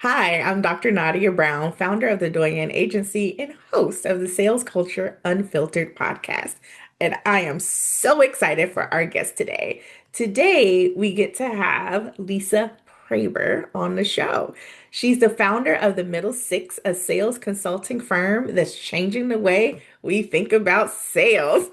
Hi, I'm Dr. Nadia Brown, founder of the Doyen Agency and host of the Sales Culture Unfiltered podcast. And I am so excited for our guest today. Today, we get to have Lisa Proeber on the show. She's the founder of the Middle Six, a sales consulting firm that's changing the way we think about sales.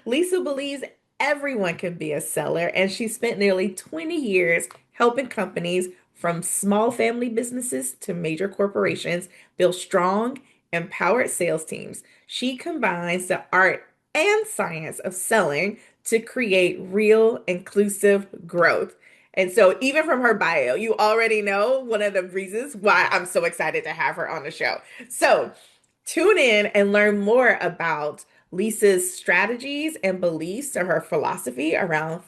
Lisa believes everyone can be a seller, and she spent nearly 20 years helping companies from small family businesses to major corporations build strong, empowered sales teams. She combines the art and science of selling to create real, inclusive growth. And so, even from her bio, you already know one of the reasons why I'm so excited to have her on the show. So, tune in and learn more about Lisa's strategies and beliefs or her philosophy around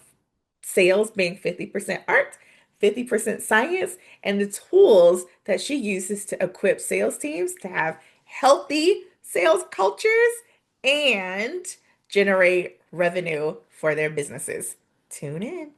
sales being 50% art, 50% science, and the tools that she uses to equip sales teams to have healthy sales cultures and generate revenue for their businesses. Tune in.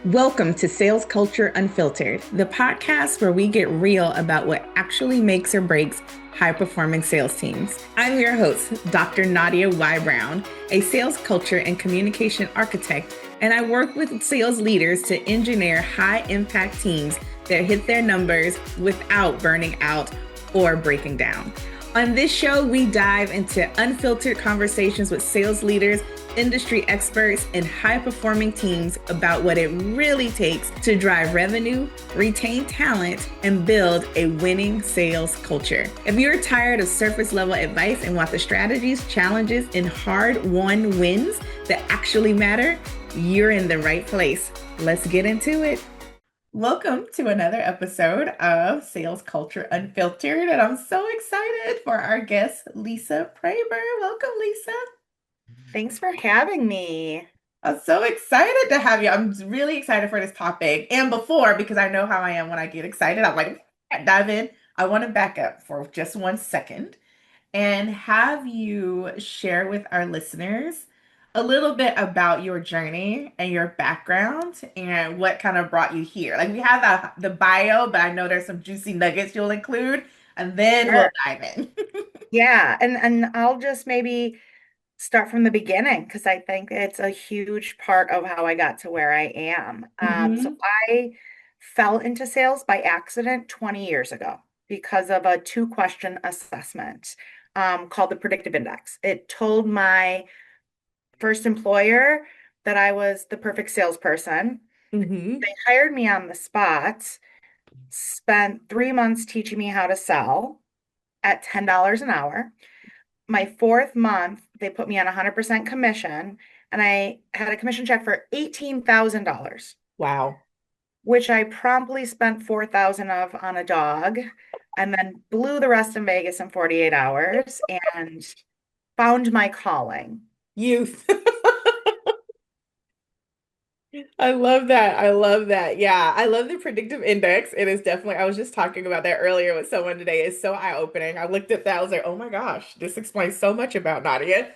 Welcome to Sales Culture Unfiltered, the podcast where we get real about what actually makes or breaks high performing sales teams. I'm your host, Dr. Nadia Y. Brown, a sales culture and communication architect, and I work with sales leaders to engineer high impact teams that hit their numbers without burning out or breaking down. On this show, we dive into unfiltered conversations with sales leaders, industry experts, and high-performing teams about what it really takes to drive revenue, retain talent, and build a winning sales culture. If you're tired of surface-level advice and want the strategies, challenges, and hard-won wins that actually matter, you're in the right place. Let's get into it. Welcome to another episode of Sales Culture Unfiltered, and I'm so excited for our guest, Lisa Proeber. Welcome, Lisa. Thanks for having me. I'm so excited to have you. I'm really excited for this topic. And before, because I know how I am when I get excited, I'm like, dive in. I want to back up for just 1 second and have you share with our listeners a little bit about your journey and your background and what kind of brought you here. Like we have the bio, but I know there's some juicy nuggets you'll include, and then we'll Sure. dive in. Yeah, and I'll just maybe start from the beginning because I think it's a huge part of how I got to where I am. So Hmm. I fell into sales by accident 20 years ago because of a two-question assessment called the predictive index. It told my first employer that I was the perfect salesperson. Hmm. They hired me on the spot, spent 3 months teaching me how to sell at $10 an hour. My fourth month, they put me on 100% commission, and I had a commission check for $18,000, Wow. which I promptly spent 4,000 of on a dog, and then blew the rest in Vegas in 48 hours and found my calling. Youth. I love that. I love that. Yeah, I love the predictive index. It is definitely, I was just talking about that earlier with someone today. It's so eye-opening. I looked at that, I was like, oh my gosh, this explains so much about Nadia.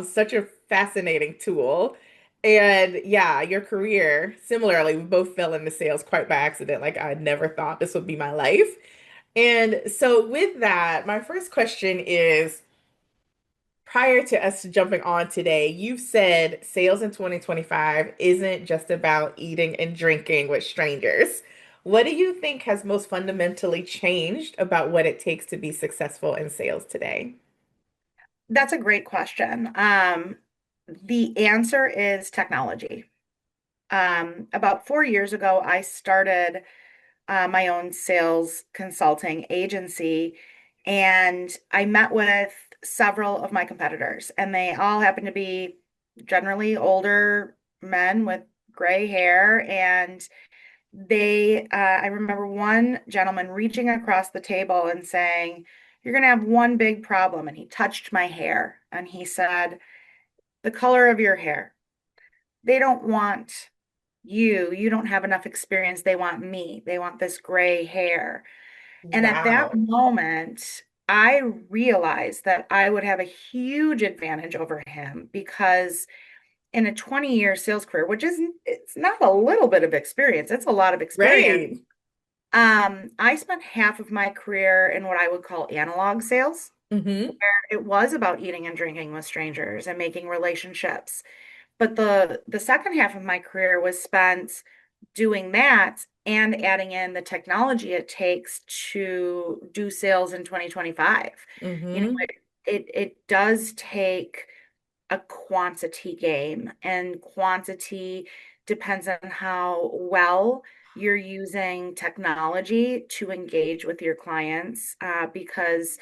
Such a fascinating tool. And yeah, your career, similarly, we both fell into sales quite by accident. Like I never thought this would be my life. And so with that, my first question is, prior to us jumping on today, you've said sales in 2025 isn't just about eating and drinking with strangers. What do you think has most fundamentally changed about what it takes to be successful in sales today? That's a great question. The answer is technology. About 4 years ago, I started my own sales consulting agency, and I met with several of my competitors, and they all happen to be generally older men with gray hair. And I remember one gentleman reaching across the table and saying, "You're going to have one big problem." And he touched my hair and he said, "The color of your hair. They don't want you. You don't have enough experience. They want me. They want this gray hair." And at that Wow. moment, I realized that I would have a huge advantage over him because in a 20-year sales career, which is it's not a little bit of experience, it's a lot of experience. Right. I spent half of my career in what I would call analog sales, Mm-hmm. where it was about eating and drinking with strangers and making relationships. But the second half of my career was spent doing that and adding in the technology it takes to do sales in 2025. You know, Mm-hmm. it does take a quantity game, and quantity depends on how well you're using technology to engage with your clients, because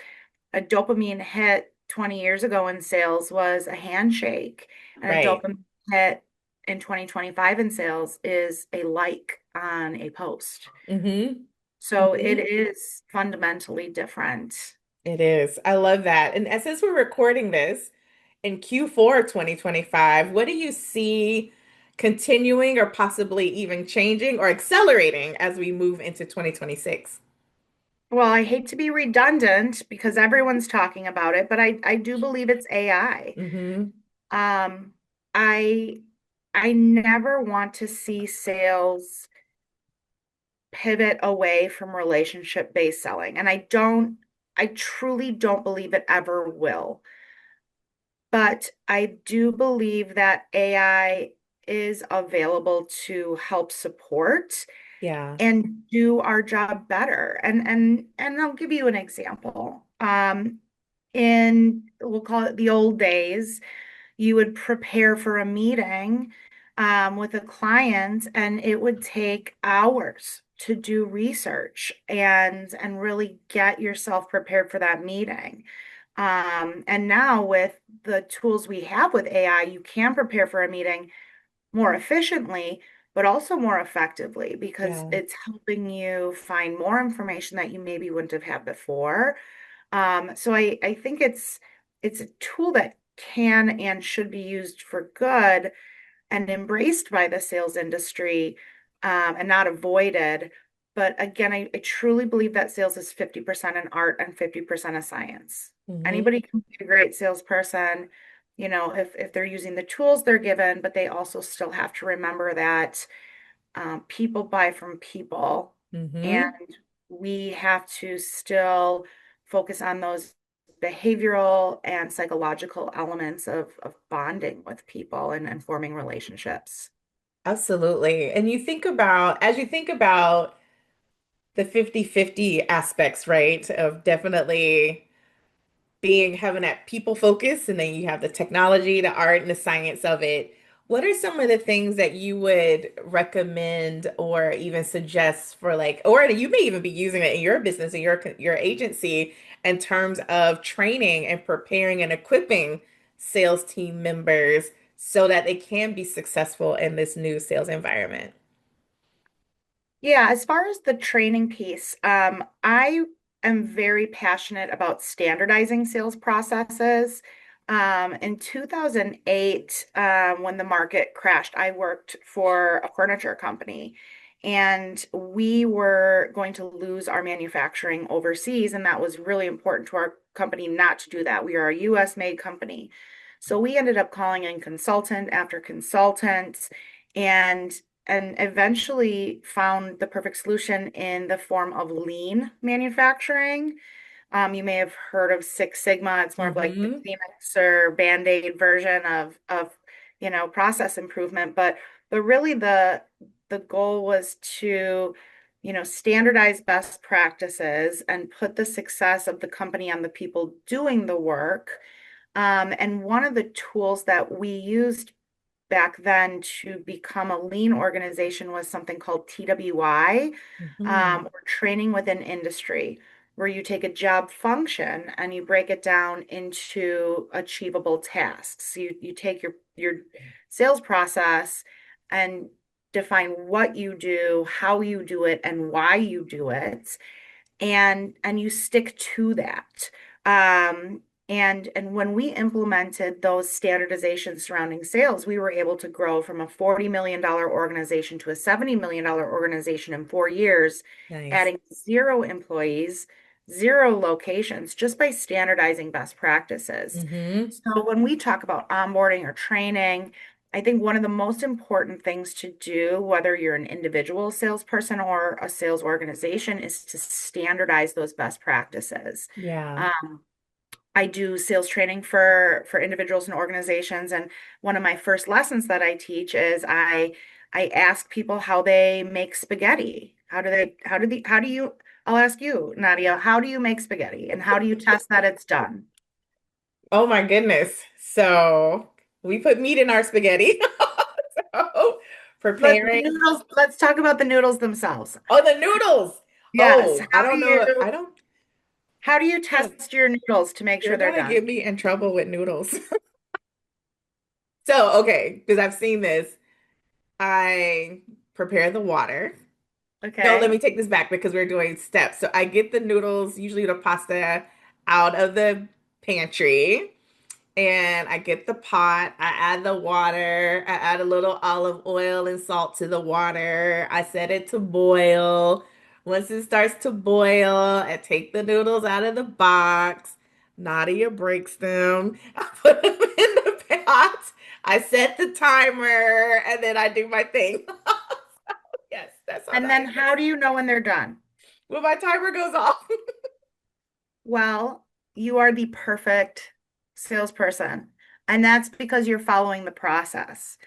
a dopamine hit 20 years ago in sales was a handshake, and a Right. dopamine hit in 2025 in sales is a like on a post. Mm-hmm. So it Mm-hmm. is fundamentally different. It is. I love that. And since we're recording this in Q4 2025, what do you see continuing or possibly even changing or accelerating as we move into 2026? Well, I hate to be redundant because everyone's talking about it, but I do believe it's AI. Mm-hmm. Um, I I never want to see sales pivot away from relationship-based selling, and I truly don't believe it ever will. But I do believe that AI is available to help support Yeah. and do our job better. And I'll give you an example. In we'll call it the old days, you would prepare for a meeting with a client, and it would take hours to do research and really get yourself prepared for that meeting. And now with the tools we have with AI, you can prepare for a meeting more efficiently, but also more effectively because Yeah. it's helping you find more information that you maybe wouldn't have had before. So I think it's a tool that can and should be used for good and embraced by the sales industry, and not avoided. But again, I truly believe that sales is 50% an art and 50% a science. Mm-hmm. Anybody can be a great salesperson, if they're using the tools they're given, but they also still have to remember that people buy from people, and Mm-hmm. we have to still focus on those behavioral and psychological elements of bonding with people and forming relationships. Absolutely. And as you think about the 50-50 aspects, right, of definitely having that people focus, and then you have the technology, the art, and the science of it. What are some of the things that you would recommend or even suggest for or you may even be using it in your business and your agency in terms of training and preparing and equipping sales team members so that they can be successful in this new sales environment? Yeah, as far as the training piece, I am very passionate about standardizing sales processes. In 2008, when the market crashed, I worked for a furniture company, and we were going to lose our manufacturing overseas, and that was really important to our company not to do that. We are a US made company. So we ended up calling in consultant after consultant, and eventually found the perfect solution in the form of lean manufacturing. You may have heard of Six Sigma. It's more of like the Mm-hmm. Kleenex or Band-Aid version of process improvement. But really the goal was to, standardize best practices and put the success of the company on the people doing the work. And one of the tools that we used back then to become a lean organization was something called TWI, Mm-hmm. or training within industry, where you take a job function and you break it down into achievable tasks. You take your sales process and define what you do, how you do it, and why you do it, and you stick to that. And when we implemented those standardizations surrounding sales, we were able to grow from a $40 million organization to a $70 million organization in 4 years, Nice. adding zero employees, zero locations, just by standardizing best practices. Mm-hmm. So when we talk about onboarding or training, I think one of the most important things to do, whether you're an individual salesperson or a sales organization, is to standardize those best practices. Yeah. Um, I do sales training for individuals and organizations, and one of my first lessons that I teach is I ask people how they make spaghetti. How do you, I'll ask you, Nadia, how do you make spaghetti and how do you test that it's done? Oh my goodness. So we put meat in our spaghetti. So preparing. Let's talk about the noodles themselves. Oh, the noodles. Yes, Oh, I don't know. I don't. how do you Yeah, test your noodles to make sure you're they're gonna done? get me in trouble with noodles. So, okay, because I've seen this. I prepare the water. No, let Okay. me take this back because we're doing steps. So I get the noodles, usually the pasta, out of the pantry. And I get the pot, I add the water, I add a little olive oil and salt to the water. I set it to boil. Once it starts to boil, I take the noodles out of the box. Nadia breaks them. I put them in the pot. I set the timer and then I do my thing. Yes, that's how And then Nadia how gets. do you know when they're done? When my timer goes off. Well, you are the perfect salesperson. And that's because you're following the process.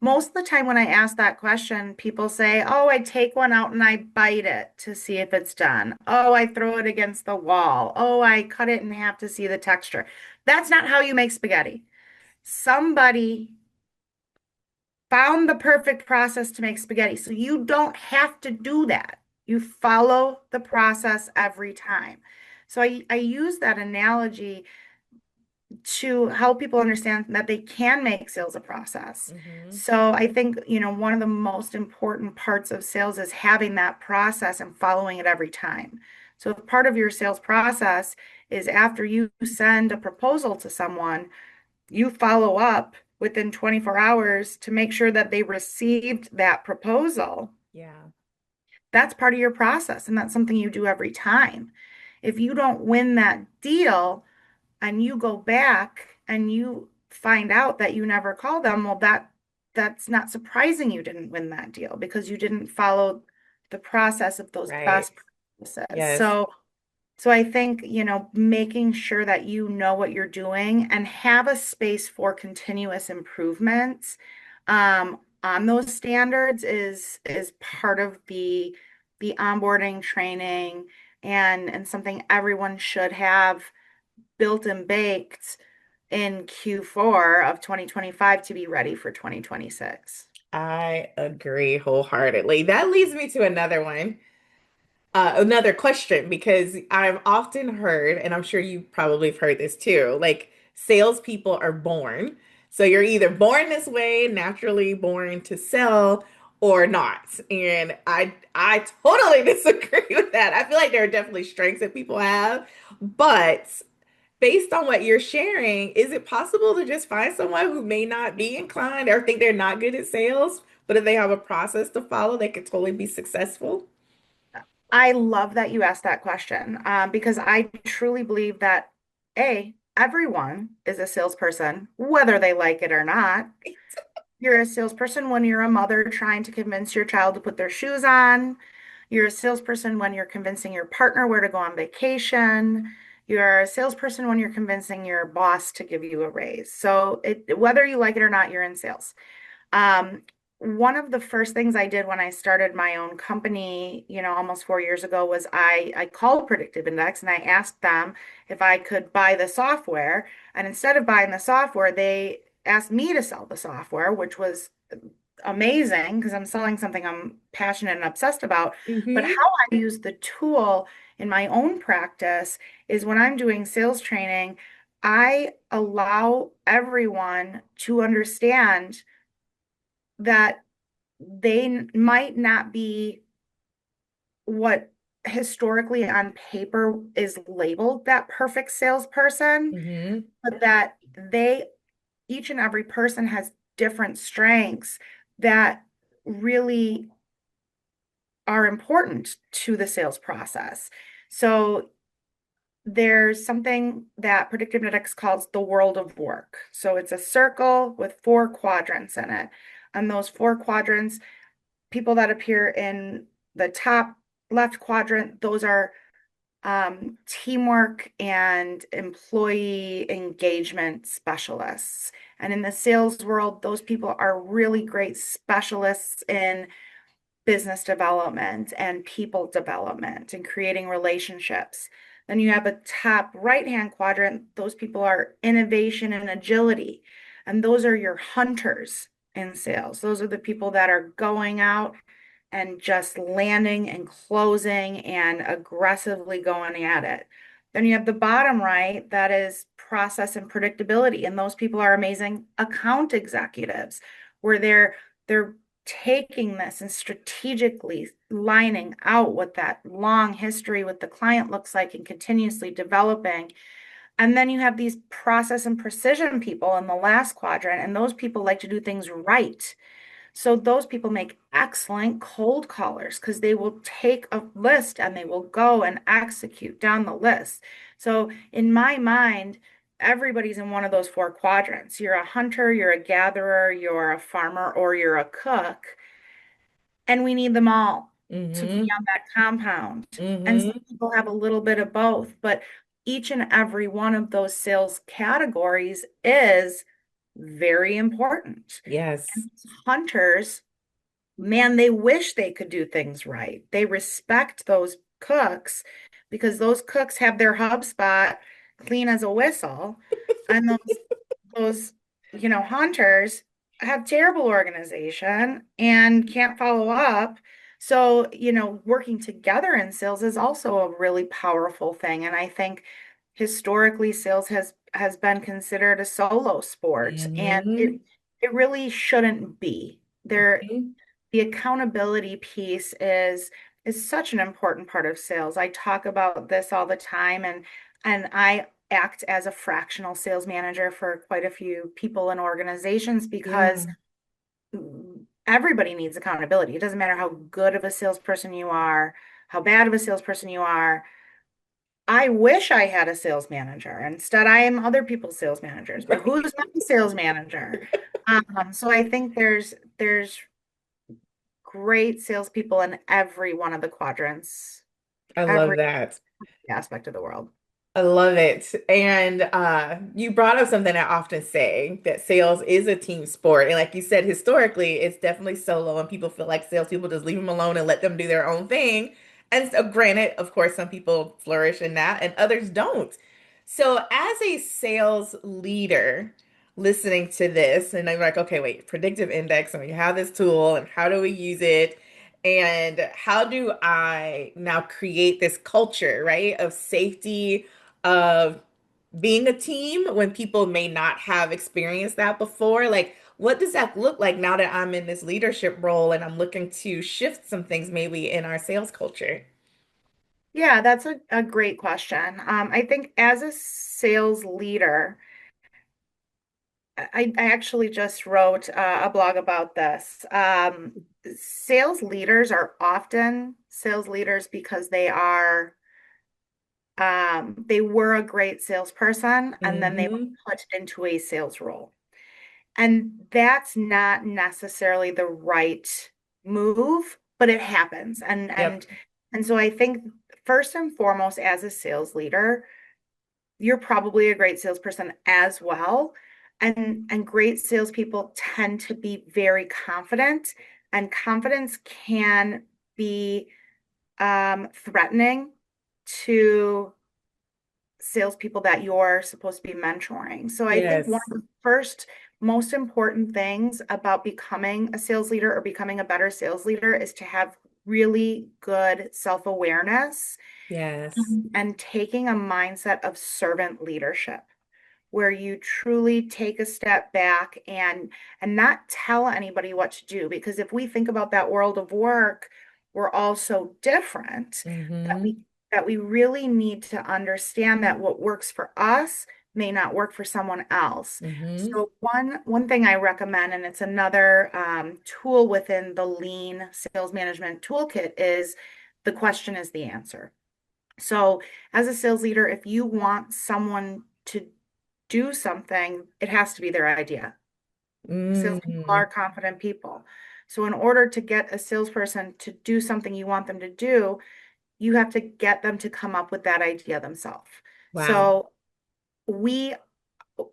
Most of the time, when I ask that question, people say, oh, I take one out and I bite it to see if it's done. Oh, I throw it against the wall. Oh, I cut it in half to see the texture. That's not how you make spaghetti. Somebody found the perfect process to make spaghetti. So you don't have to do that. You follow the process every time. So I use that analogy to help people understand that they can make sales a process. Hmm. So I think, one of the most important parts of sales is having that process and following it every time. So if part of your sales process is after you send a proposal to someone, you follow up within 24 hours to make sure that they received that proposal. Yeah, That's part of your process, and that's something you do every time. If you don't win that deal and you go back and you find out that you never called them, well, that's not surprising you didn't win that deal because you didn't follow the process of those right. past processes. Yes. So I think, making sure that you know what you're doing and have a space for continuous improvements on those standards is part of the onboarding training and something everyone should have built and baked in Q4 of 2025 to be ready for 2026. I agree wholeheartedly. That leads me to another one, another question, because I've often heard, and I'm sure you probably have heard this too, like salespeople are born. So you're either born this way, naturally born to sell, or not. And I totally disagree with that. I feel like there are definitely strengths that people have, but based on what you're sharing, is it possible to just find someone who may not be inclined or think they're not good at sales, but if they have a process to follow, they could totally be successful? I love that you asked that question because I truly believe that everyone is a salesperson, whether they like it or not. You're a salesperson when you're a mother trying to convince your child to put their shoes on. You're a salesperson when you're convincing your partner where to go on vacation. You're a salesperson when you're convincing your boss to give you a raise. So whether you like it or not, you're in sales. Um, One of the first things I did when I started my own company, almost 4 years ago, was I called Predictive Index and I asked them if I could buy the software. And instead of buying the software, they asked me to sell the software, which was amazing because I'm selling something I'm passionate and obsessed about. But how Hmm. I use the tool in my own practice is when I'm doing sales training, I allow everyone to understand that they might not be what historically on paper is labeled that perfect salesperson, Hmm. but that each and every person has different strengths that really are important to the sales process. So there's something that predictive analytics calls the world of work. So it's a circle with four quadrants in it. And those four quadrants, people that appear in the top left quadrant, those are teamwork and employee engagement specialists. And in the sales world, those people are really great specialists in business development and people development and creating relationships. Then you have a top right-hand quadrant. Those people are innovation and agility. And those are your hunters in sales. Those are the people that are going out and just landing and closing and aggressively going at it. Then you have the bottom right, that is process and predictability. And those people are amazing account executives, where they're taking this and strategically lining out what that long history with the client looks like and continuously developing. And then you have these process and precision people in the last quadrant, and those people like to do things right. So those people make excellent cold callers because they will take a list and they will go and execute down the list. So in my mind, everybody's in one of those four quadrants. You're a hunter, you're a gatherer, you're a farmer, or you're a cook. And we need them all to be Mm-hmm. on that compound. And some Mm-hmm. people have a little bit of both, but each and every one of those sales categories is very important. Yes. And hunters, man, they wish they could do things right. They respect those cooks because those cooks have their HubSpot clean as a whistle. And those, hunters have terrible organization and can't follow up. So, working together in sales is also a really powerful thing. And I think historically sales has been considered a solo sport, and it Mm-hmm. it really shouldn't be. Mm-hmm. The accountability piece is such an important part of sales. I talk about this all the time, and I act as a fractional sales manager for quite a few people and organizations because Yeah. everybody needs accountability. It doesn't matter how good of a salesperson you are, how bad of a salesperson you are. I wish I had a sales manager. Instead, I am other people's sales managers. But who's my sales manager? So I think there's great salespeople in every one of the quadrants, I love every that. aspect of the world. I love it. And you brought up something I often say that sales is a team sport. And like you said, historically, it's definitely solo, and people feel like salespeople just leave them alone and let them do their own thing. And so, granted, of course, some people flourish in that and others don't. So, as a sales leader, listening to this, and I'm like, okay, wait, predictive index, and we have this tool, and how do we use it? And how do I now create this culture, right, of safety? Of being a team when people may not have experienced that before? Like, what does that look like now that I'm in this leadership role and I'm looking to shift some things maybe in our sales culture? Yeah, that's a great question. I think as a sales leader, I actually just wrote a blog about this. Sales leaders are often sales leaders because they were a great salesperson and then they were Mm-hmm. put into a sales role. And that's not necessarily the right move, but it happens. Yep. And so I think first and foremost, as a sales leader, you're probably a great salesperson as well. And great salespeople tend to be very confident, and confidence can be threatening to salespeople that you're supposed to be mentoring. So I think one Yes. of the first most important things about becoming a sales leader or becoming a better sales leader is to have really good self-awareness Yes. and taking a mindset of servant leadership where you truly take a step back and not tell anybody what to do, because if we think about that world of work, we're all so different that we Mm-hmm. that we really need to understand that what works for us may not work for someone else. Mm-hmm. So one thing I recommend, and it's another tool within the lean sales management toolkit, is the question is the answer. So, as a sales leader, if you want someone to do something, it has to be their idea. Salespeople are Mm, confident people. So, in order to get a salesperson to do something you want them to do, you have to get them to come up with that idea themselves. wow. So, we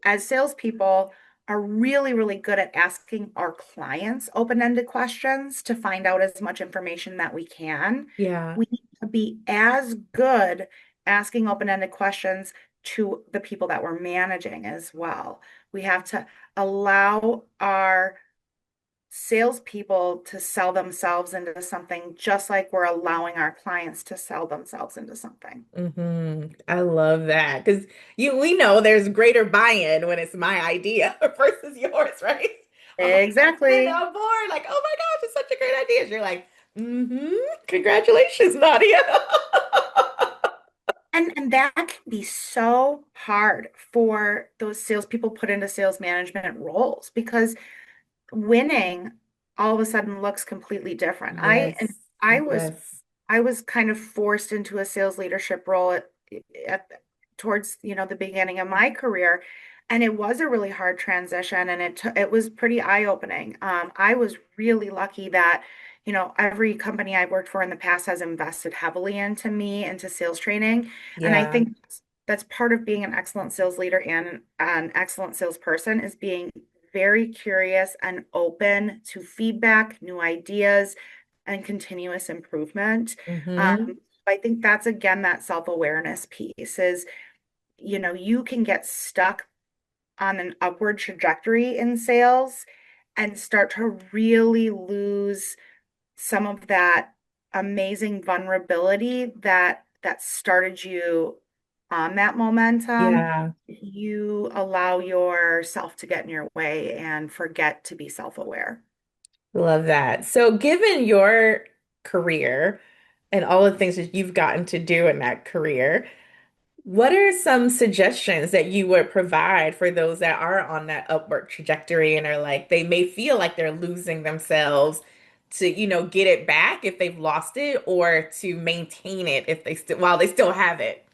as salespeople are really, really good at asking our clients open-ended questions to find out as much information that we can. Yeah. We need to be as good asking open-ended questions to the people that we're managing as well. We have to allow our salespeople to sell themselves into something just like we're allowing our clients to sell themselves into something. I love that because we know there's greater buy-in when it's my idea versus yours, right? 100% Exactly. on board. Like, oh my gosh, it's such a great idea. You're like, congratulations, Nadia. And that can be so hard for those salespeople put into sales management roles because winning all of a sudden looks completely different. And Yes, I was yes. I was kind of forced into a sales leadership role at towards, the beginning of my career, and it was a really hard transition, and it was pretty eye-opening. I was really lucky that, every company I've worked for in the past has invested heavily into me, into sales training, and I Yeah. think that's part of being an excellent sales leader and an excellent salesperson is being very curious and open to feedback, new ideas, and continuous improvement. Mm-hmm. I think that's again that self-awareness piece is, you can get stuck on an upward trajectory in sales and start to really lose some of that amazing vulnerability that started you on that momentum. Yeah. You allow yourself to get in your way and forget to be self-aware. Love that. So, given your career and all the things that you've gotten to do in that career, what are some suggestions that you would provide for those that are on that upward trajectory and are like, they may feel like they're losing themselves to, get it back if they've lost it or to maintain it if they still, while they still have it?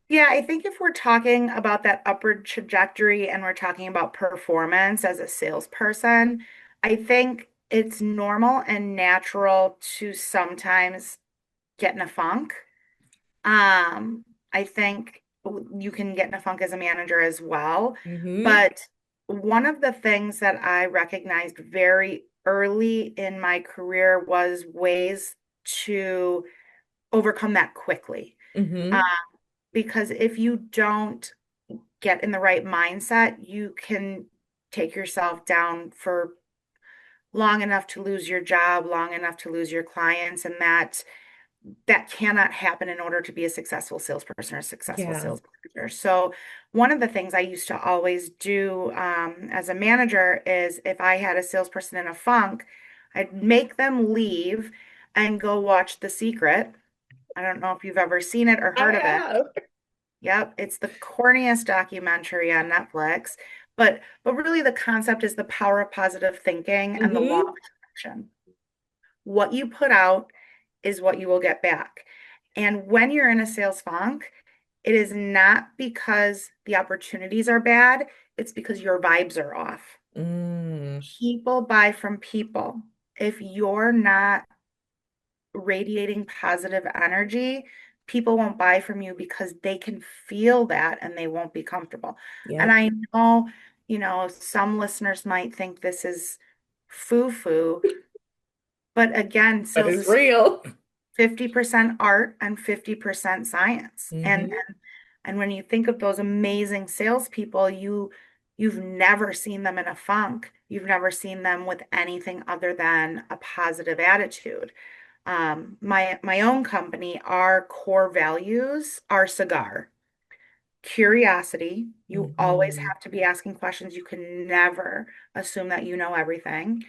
Yeah, I think if we're talking about that upward trajectory and we're talking about performance as a salesperson, I think it's normal and natural to sometimes get in a funk. I think you can get in a funk as a manager as well. Mm-hmm. But one of the things that I recognized very early in my career was ways to overcome that quickly. Mm-hmm. Because if you don't get in the right mindset, you can take yourself down for long enough to lose your job, long enough to lose your clients, and that cannot happen in order to be a successful salesperson or a successful Yeah. sales manager. So one of the things I used to always do as a manager is if I had a salesperson in a funk, I'd make them leave and go watch The Secret. I don't know if you've ever seen it or I heard of it. have. Yep, it's the corniest documentary on Netflix, but really the concept is the power of positive thinking and the law Mm-hmm. of attraction. What you put out is what you will get back. And when you're in a sales funk, it is not because the opportunities are bad, it's because your vibes are off. Mm. People buy from people. If you're not radiating positive energy, people won't buy from you because they can feel that and they won't be comfortable. And Yep. I know, some listeners might think this is foo-foo, but again, But sales it's is real. 50% art and 50% science. Mm-hmm. And when you think of those amazing salespeople, you've never seen them in a funk. You've never seen them with anything other than a positive attitude. My own company, our core values are cigar. Curiosity. You always Mm-hmm. have to be asking questions. You can never assume that you know everything.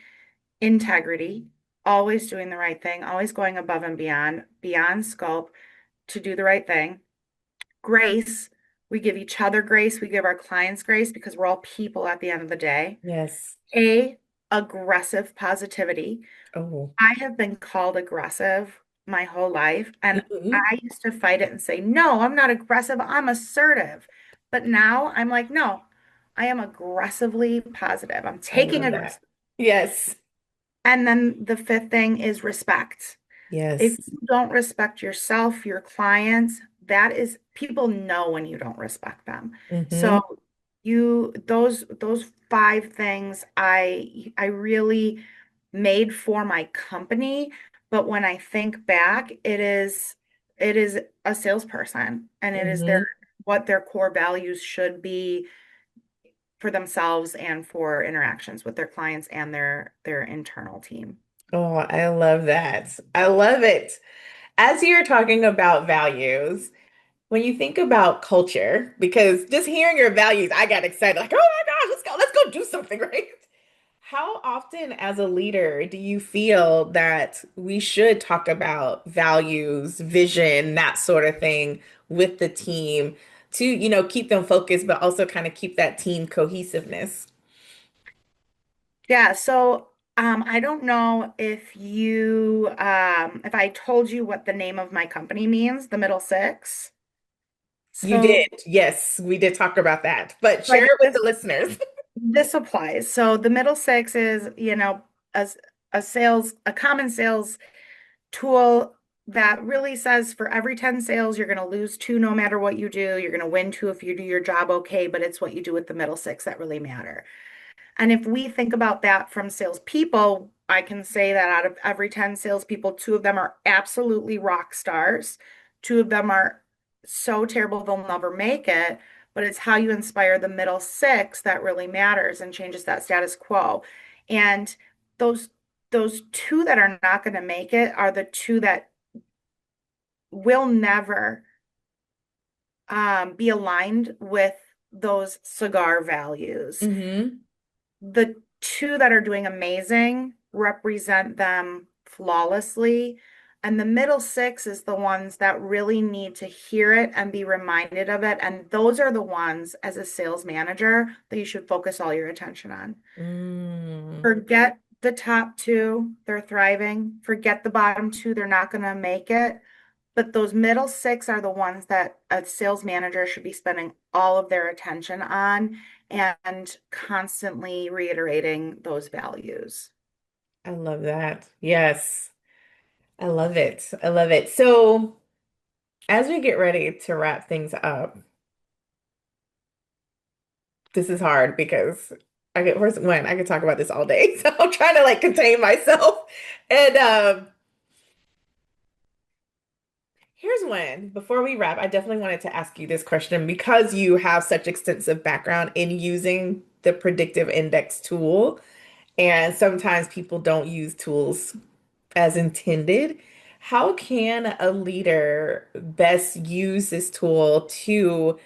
Integrity, always doing the right thing, always going above and beyond scope to do the right thing. Grace, we give each other grace, we give our clients grace because we're all people at the end of the day. Yes. A, aggressive positivity. Oh. I have been called aggressive my whole life. And Hmm. I used to fight it and say, no, I'm not aggressive, I'm assertive. But now I'm like, no, I am aggressively positive. I'm I taking love aggressive. that. Yes. And then the fifth thing is respect. If Yes. you don't respect yourself, your clients, that is people know when you don't respect them. Hmm. So those five things I really made for my company, but when I think back, it is a salesperson and it is their Hmm. what their core values should be for themselves and for interactions with their clients and their internal team. Oh, I love that. I love it. As you're talking about values, when you think about culture, because just hearing your values, I got excited, like, oh my gosh, let's go do something, right? How often as a leader do you feel that we should talk about values, vision, that sort of thing with the team to, keep them focused, but also kind of keep that team cohesiveness? Yeah, so I don't know if I told you what the name of my company means, the middle six. You did. So Yes, we did talk about that, but I share guess it with the listeners. this applies. So the middle six is, as a common sales tool that really says for every 10 sales, you're going to lose two no matter what you do. You're going to win two if you do your job okay, but it's what you do with the middle six that really matter. And if we think about that from salespeople, I can say that out of every 10 salespeople, two of them are absolutely rock stars. Two of them are so terrible they'll never make it. But it's how you inspire the middle six that really matters and changes that status quo. And those those two that are not going to make it are the two that will never be aligned with those cigar values. Hmm. The two that are doing amazing represent them flawlessly. And the middle six is the ones that really need to hear it and be reminded of it. And those are the ones, as a sales manager, that you should focus all your attention on. Mm, Forget the top two, they're thriving. Forget the bottom two, they're not going to make it. But those middle six are the ones that a sales manager should be spending all of their attention on and constantly reiterating those values. I love that. Yes, I love it. I love it. So, as we get ready to wrap things up, this is hard because first one, I could talk about this all day. So I'm trying to like contain myself. And here's one. Before we wrap, I definitely wanted to ask you this question because you have such extensive background in using the predictive index tool. And sometimes people don't use tools as intended. How can a leader best use this tool to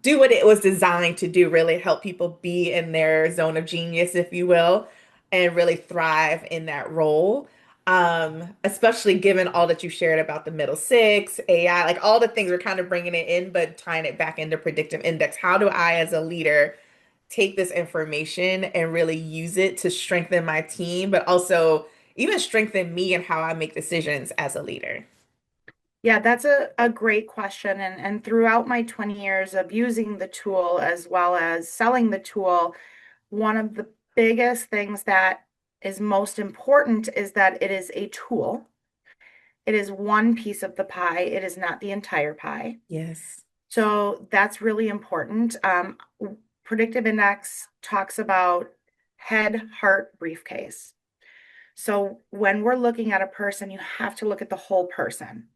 do what it was designed to do, really help people be in their zone of genius, if you will, and really thrive in that role? Especially given all that you shared about the middle six, AI, like all the things we're kind of bringing it in, but tying it back into predictive index. How do I, as a leader, take this information and really use it to strengthen my team, but also even strengthen me and how I make decisions as a leader? Yeah, that's a great question. And throughout my 20 years of using the tool as well as selling the tool, one of the biggest things that is most important is that it is a tool. It is one piece of the pie. It is not the entire pie. Yes. So that's really important. Predictive index talks about head, heart, briefcase. So when we're looking at a person, you have to look at the whole person.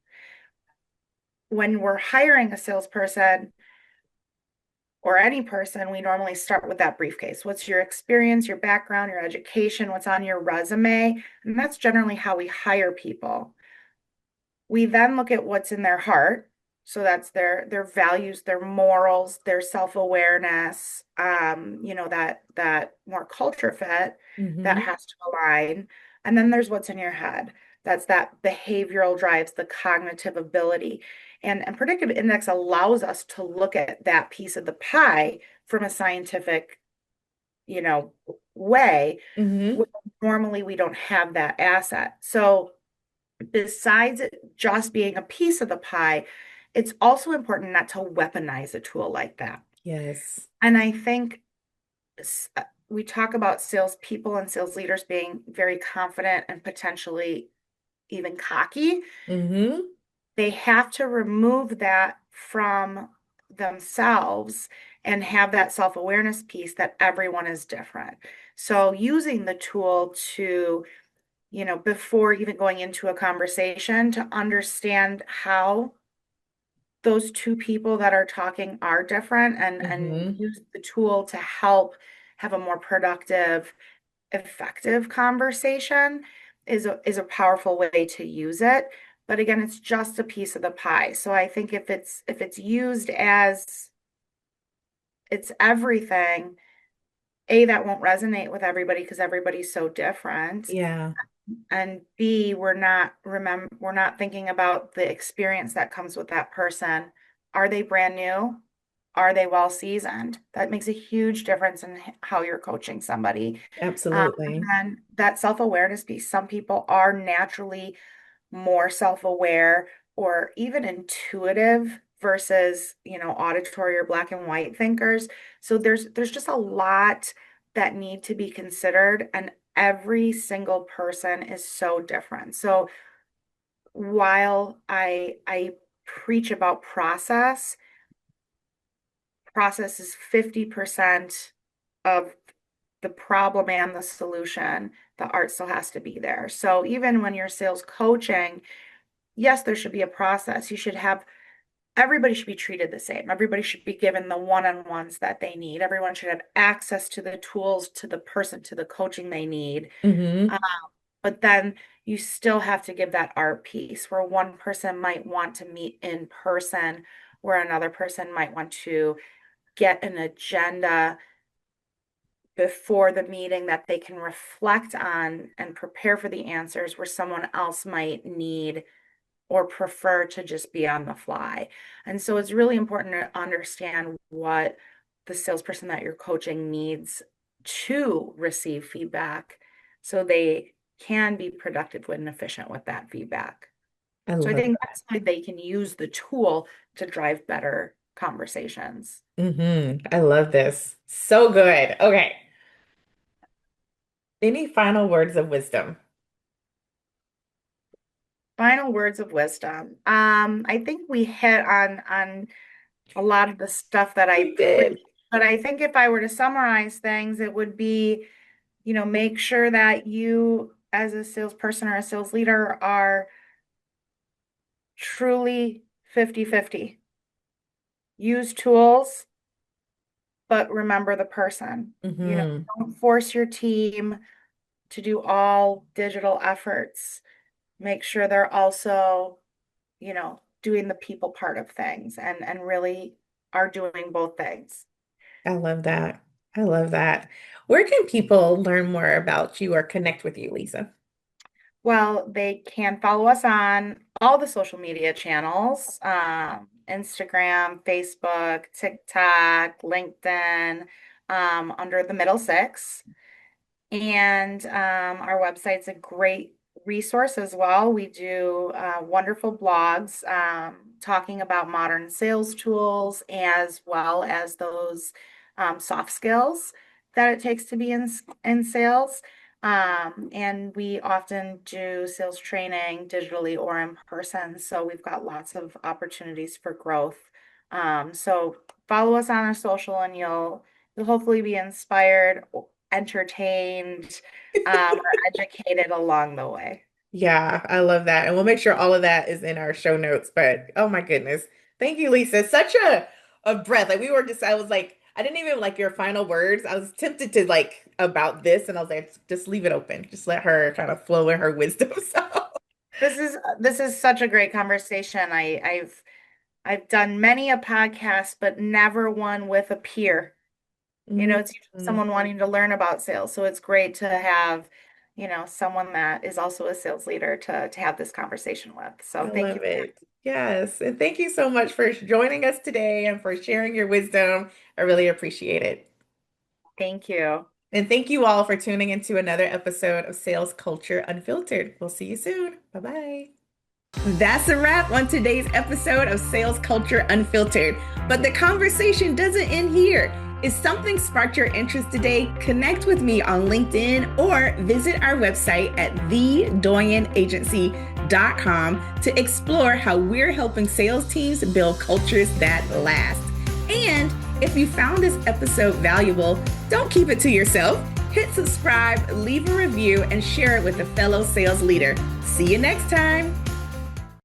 When we're hiring a salesperson or any person, we normally start with that briefcase. What's your experience, your background, your education, what's on your resume? And that's generally how we hire people. We then look at what's in their heart. So that's their values, their morals, their self-awareness, that more culture fit that Hmm. has to align. And then there's what's in your head. That's that behavioral drives, the cognitive ability. And predictive index allows us to look at that piece of the pie from a scientific, you know, way. Hmm. Normally we don't have that asset. So besides it just being a piece of the pie, it's also important not to weaponize a tool like that. Yes. And I think we talk about salespeople and sales leaders being very confident and potentially even cocky. Mm-hmm. They have to remove that from themselves and have that self-awareness piece that everyone is different. So using the tool to, before even going into a conversation, to understand how those two people that are talking are different, and Mm-hmm. use the tool to help have a more productive, effective conversation is a powerful way to use it. But again, it's just a piece of the pie. So I think if it's used as it's everything, A, that won't resonate with everybody because everybody's so different. Yeah. And B, we're not thinking about the experience that comes with that person. Are they brand new? Are they well seasoned? That makes a huge difference in how you're coaching somebody. And Absolutely. then that self-awareness piece. Some people are naturally more self-aware or even intuitive versus, auditory or black and white thinkers. So there's just a lot that need to be considered, and every single person is so different. So while I preach about process is 50% of the problem and the solution. The art still has to be there. So even when you're sales coaching, yes, there should be a process. Everybody should be treated the same. Everybody should be given the one-on-ones that they need. Everyone should have access to the tools, to the person, to the coaching they need. Mm-hmm. Um, but then you still have to give that art piece where one person might want to meet in person, where another person might want to get an agenda before the meeting that they can reflect on and prepare for the answers, where someone else might need or prefer to just be on the fly. And so it's really important to understand what the salesperson that you're coaching needs to receive feedback so they can be productive and efficient with that feedback. I So I love think that. that's how they can use the tool to drive better conversations. Mm-hmm. I love this. So good. Okay. Any final words of wisdom? Final words of wisdom. I think we hit on a lot of the stuff that I We did. preach, but I think if I were to summarize things, it would be, make sure that you as a salesperson or a sales leader are truly 50-50. Use tools, but remember the person. Mm-hmm. Don't force your team to do all digital efforts. Make sure they're also, doing the people part of things, and really are doing both things. I love that. I love that. Where can people learn more about you or connect with you, Lisa? Well, they can follow us on all the social media channels, Instagram, Facebook, TikTok, LinkedIn, under the middle six. And our website's a great resource as well. We do wonderful blogs talking about modern sales tools as well as those soft skills that it takes to be in sales. And we often do sales training digitally or in person. So we've got lots of opportunities for growth. So follow us on our social, and you'll hopefully be inspired, entertained, or educated along the way. Yeah, I love that. And we'll make sure all of that is in our show notes. But oh my goodness. Thank you, Lisa. Such a breath. Like we were just, I was like, I didn't even like your final words. I was tempted to like about this, and I was like, just leave it open. Just let her kind of flow in her wisdom. So This is such a great conversation. I've done many a podcast, but never one with a peer. It's usually Mhm. someone wanting to learn about sales. So it's great to have, someone that is also a sales leader to have this conversation with. So I thank you love for it. Yes. And thank you so much for joining us today and for sharing your wisdom. I really appreciate it. Thank you. And thank you all for tuning into another episode of Sales Culture Unfiltered. We'll see you soon. Bye-bye. That's a wrap on today's episode of Sales Culture Unfiltered. But the conversation doesn't end here. If something sparked your interest today, connect with me on LinkedIn or visit our website at thedoyenagency.com to explore how we're helping sales teams build cultures that last. And if you found this episode valuable, don't keep it to yourself. Hit subscribe, leave a review, and share it with a fellow sales leader. See you next time.